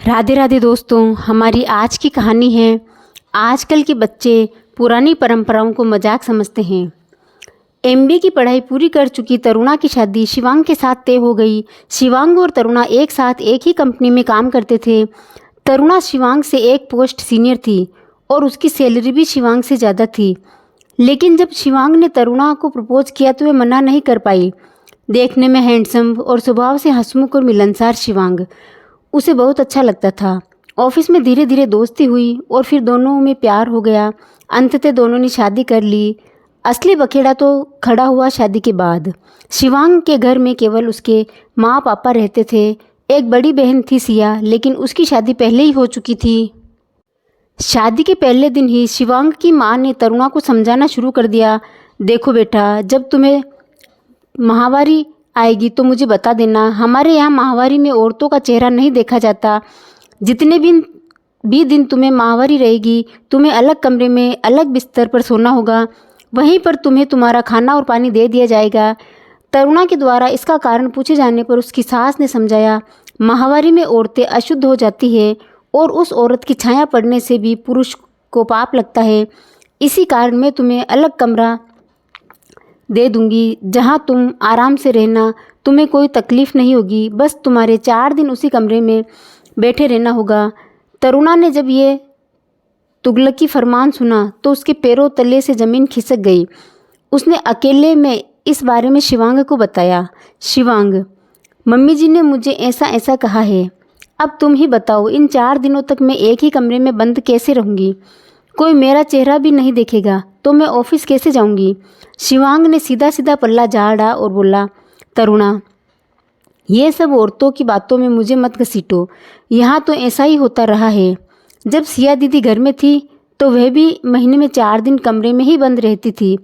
राधे राधे दोस्तों, हमारी आज की कहानी है। आजकल के बच्चे पुरानी परंपराओं को मजाक समझते हैं। एमबीए की पढ़ाई पूरी कर चुकी तरुणा की शादी शिवांग के साथ तय हो गई। शिवांग और तरुणा एक साथ एक ही कंपनी में काम करते थे। तरुणा शिवांग से एक पोस्ट सीनियर थी और उसकी सैलरी भी शिवांग से ज़्यादा थी। लेकिन जब शिवांग ने तरुणा को प्रपोज किया तो वे मना नहीं कर पाई। देखने में हैंडसम और स्वभाव से हंसमुख और मिलनसार शिवांग उसे बहुत अच्छा लगता था। ऑफिस में धीरे धीरे दोस्ती हुई और फिर दोनों में प्यार हो गया। अंततः दोनों ने शादी कर ली। असली बखेड़ा तो खड़ा हुआ शादी के बाद। शिवांग के घर में केवल उसके माँ पापा रहते थे। एक बड़ी बहन थी सिया, लेकिन उसकी शादी पहले ही हो चुकी थी। शादी के पहले दिन ही शिवांग की माँ ने तरुणा को समझाना शुरू कर दिया। देखो बेटा, जब तुम्हें माहवारी आएगी तो मुझे बता देना। हमारे यहाँ माहवारी में औरतों का चेहरा नहीं देखा जाता। जितने भी दिन तुम्हें माहवारी रहेगी, तुम्हें अलग कमरे में अलग बिस्तर पर सोना होगा। वहीं पर तुम्हें तुम्हारा खाना और पानी दे दिया जाएगा। तरुणा के द्वारा इसका कारण पूछे जाने पर उसकी सास ने समझाया, माहवारी में औरतें अशुद्ध हो जाती है और उस औरत की छाया पड़ने से भी पुरुष को पाप लगता है। इसी कारण मैं तुम्हें अलग कमरा दे दूंगी जहां तुम आराम से रहना। तुम्हें कोई तकलीफ़ नहीं होगी। बस तुम्हारे 4 दिन उसी कमरे में बैठे रहना होगा। तरुणा ने जब ये तुगलकी फरमान सुना तो उसके पैरों तले से ज़मीन खिसक गई। उसने अकेले में इस बारे में शिवांग को बताया। शिवांग, मम्मी जी ने मुझे ऐसा ऐसा कहा है। अब तुम ही बताओ, इन 4 दिनों तक मैं एक ही कमरे में बंद कैसे रहूँगी? कोई मेरा चेहरा भी नहीं देखेगा तो मैं ऑफिस कैसे जाऊंगी? शिवांग ने सीधा सीधा पल्ला झाड़ा और बोला, तरुणा, ये सब औरतों की बातों में मुझे मत घसीटो। यहाँ तो ऐसा ही होता रहा है। जब सिया दीदी घर में थी तो वह भी महीने में 4 दिन कमरे में ही बंद रहती थी।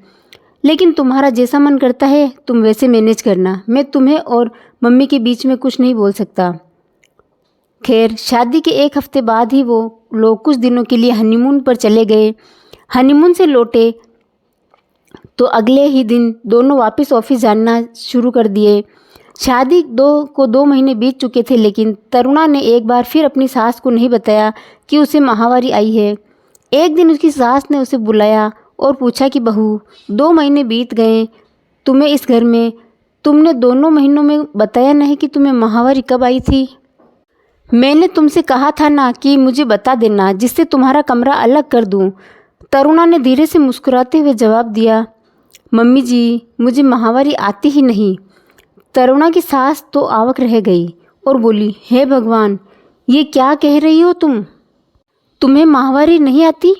लेकिन तुम्हारा जैसा मन करता है तुम वैसे मैनेज करना। मैं तुम्हें और मम्मी के बीच में कुछ नहीं बोल सकता। खैर, शादी के 1 हफ्ते बाद ही वो लोग कुछ दिनों के लिए हनीमून पर चले गए। हनीमून से लौटे तो अगले ही दिन दोनों वापस ऑफिस जाना शुरू कर दिए। शादी को 2 महीने बीत चुके थे, लेकिन तरुणा ने एक बार फिर अपनी सास को नहीं बताया कि उसे माहवारी आई है। एक दिन उसकी सास ने उसे बुलाया और पूछा कि बहू, 2 महीने बीत गए तुम्हें इस घर में, तुमने दोनों महीनों में बताया नहीं कि तुम्हें माहवारी कब आई थी? मैंने तुमसे कहा था ना कि मुझे बता देना, जिससे तुम्हारा कमरा अलग कर दूं। तरुणा ने धीरे से मुस्कुराते हुए जवाब दिया, मम्मी जी, मुझे माहवारी आती ही नहीं। तरुणा की सास तो आवाक रह गई और बोली, हे भगवान, ये क्या कह रही हो तुम? तुम्हें माहवारी नहीं आती?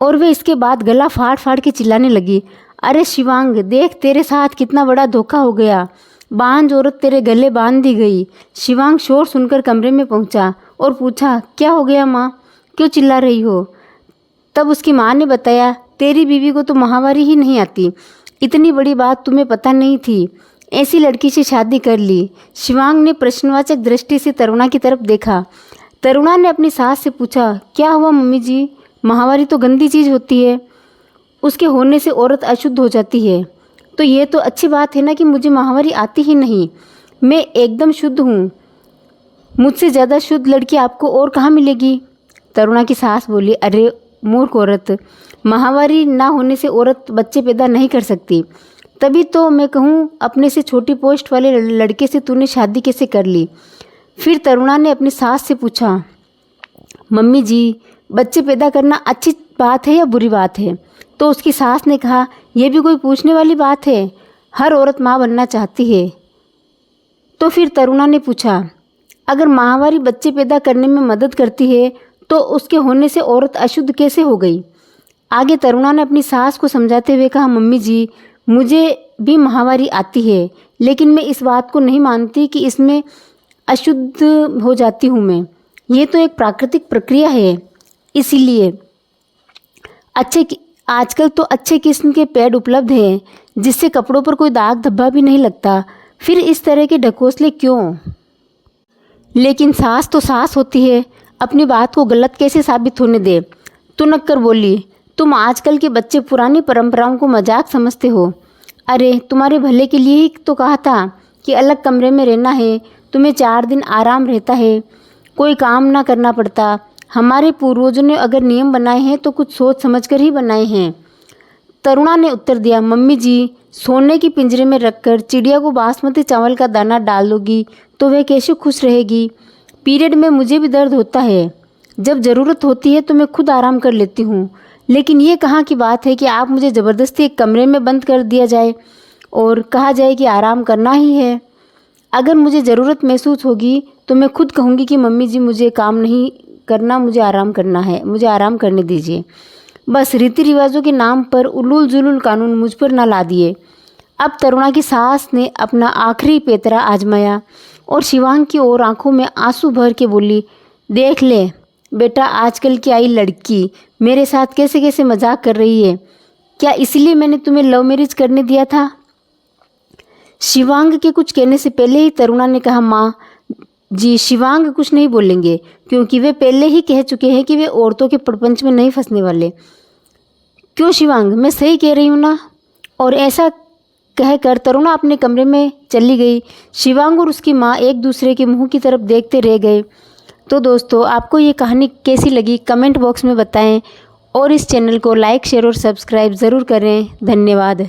और वे इसके बाद गला फाड़ फाड़ के चिल्लाने लगी, अरे शिवांग, देख तेरे साथ कितना बड़ा धोखा हो गया। बांझ औरत तेरे गले बांध दी गई। शिवांग शोर सुनकर कमरे में पहुंचा और पूछा, क्या हो गया माँ, क्यों चिल्ला रही हो? तब उसकी माँ ने बताया, तेरी बीवी को तो माहवारी ही नहीं आती। इतनी बड़ी बात तुम्हें पता नहीं थी। ऐसी लड़की से शादी कर ली। शिवांग ने प्रश्नवाचक दृष्टि से तरुणा की तरफ देखा। तरुणा ने अपनी सास से पूछा, क्या हुआ मम्मी जी? माहवारी तो गंदी चीज़ होती है, उसके होने से औरत अशुद्ध हो जाती है। तो ये तो अच्छी बात है ना कि मुझे माहवारी आती ही नहीं। मैं एकदम शुद्ध हूँ। मुझसे ज़्यादा शुद्ध लड़की आपको और कहाँ मिलेगी? तरुणा की सास बोली, अरे मूर्ख औरत, माहवारी ना होने से औरत बच्चे पैदा नहीं कर सकती। तभी तो मैं कहूँ, अपने से छोटी पोस्ट वाले लड़के से तूने शादी कैसे कर ली? फिर तरुणा ने अपनी सास से पूछा, मम्मी जी, बच्चे पैदा करना अच्छी बात है या बुरी बात है? तो उसकी सास ने कहा, यह भी कोई पूछने वाली बात है? हर औरत माँ बनना चाहती है। तो फिर तरुणा ने पूछा, अगर माहवारी बच्चे पैदा करने में मदद करती है तो उसके होने से औरत अशुद्ध कैसे हो गई? आगे तरुणा ने अपनी सास को समझाते हुए कहा, मम्मी जी, मुझे भी माहवारी आती है, लेकिन मैं इस बात को नहीं मानती कि इसमें अशुद्ध हो जाती हूँ मैं। ये तो एक प्राकृतिक प्रक्रिया है। इसीलिए आजकल तो अच्छे किस्म के पैड उपलब्ध हैं जिससे कपड़ों पर कोई दाग धब्बा भी नहीं लगता। फिर इस तरह के ढकोसले क्यों? लेकिन सास तो सास होती है, अपनी बात को गलत कैसे साबित होने दे? तुनक कर बोली, तुम आजकल के बच्चे पुरानी परंपराओं को मजाक समझते हो। अरे तुम्हारे भले के लिए ही तो कहा था कि अलग कमरे में रहना है, तुम्हें 4 दिन आराम रहता है। कोई काम ना करना पड़ता। हमारे पूर्वजों ने अगर नियम बनाए हैं तो कुछ सोच समझकर ही बनाए हैं। तरुणा ने उत्तर दिया, मम्मी जी, सोने की पिंजरे में रखकर चिड़िया को बासमती चावल का दाना डाल दोगी तो वह कैसे खुश रहेगी। पीरियड में मुझे भी दर्द होता है, जब ज़रूरत होती है तो मैं खुद आराम कर लेती हूँ, लेकिन ये कहाँ की बात है कि आप मुझे ज़बरदस्ती एक कमरे में बंद कर दिया जाए और कहा जाए कि आराम करना ही है। अगर मुझे ज़रूरत महसूस होगी तो मैं खुद कहूँगी कि मम्मी जी मुझे काम नहीं करना, मुझे आराम करना है, मुझे आराम करने दीजिए। बस रीति रिवाजों के नाम पर उलूल जुलूल कानून मुझ पर ना ला दिए। अब तरुणा की सास ने अपना आखिरी पेतरा आजमाया और शिवांग की ओर आंखों में आंसू भर के बोली, देख ले बेटा, आजकल की आई लड़की मेरे साथ कैसे कैसे मजाक कर रही है। क्या इसलिए मैंने तुम्हें लव मैरिज करने दिया था। शिवांग के कुछ कहने से पहले ही तरुणा ने कहा, माँ जी, शिवांग कुछ नहीं बोलेंगे क्योंकि वे पहले ही कह चुके हैं कि वे औरतों के प्रपंच में नहीं फंसने वाले। क्यों शिवांग, मैं सही कह रही हूँ ना। और ऐसा कहकर तरुणा अपने कमरे में चली गई। शिवांग और उसकी माँ एक दूसरे के मुंह की तरफ देखते रह गए। तो दोस्तों, आपको ये कहानी कैसी लगी कमेंट बॉक्स में बताएं और इस चैनल को लाइक शेयर और सब्सक्राइब ज़रूर करें। धन्यवाद।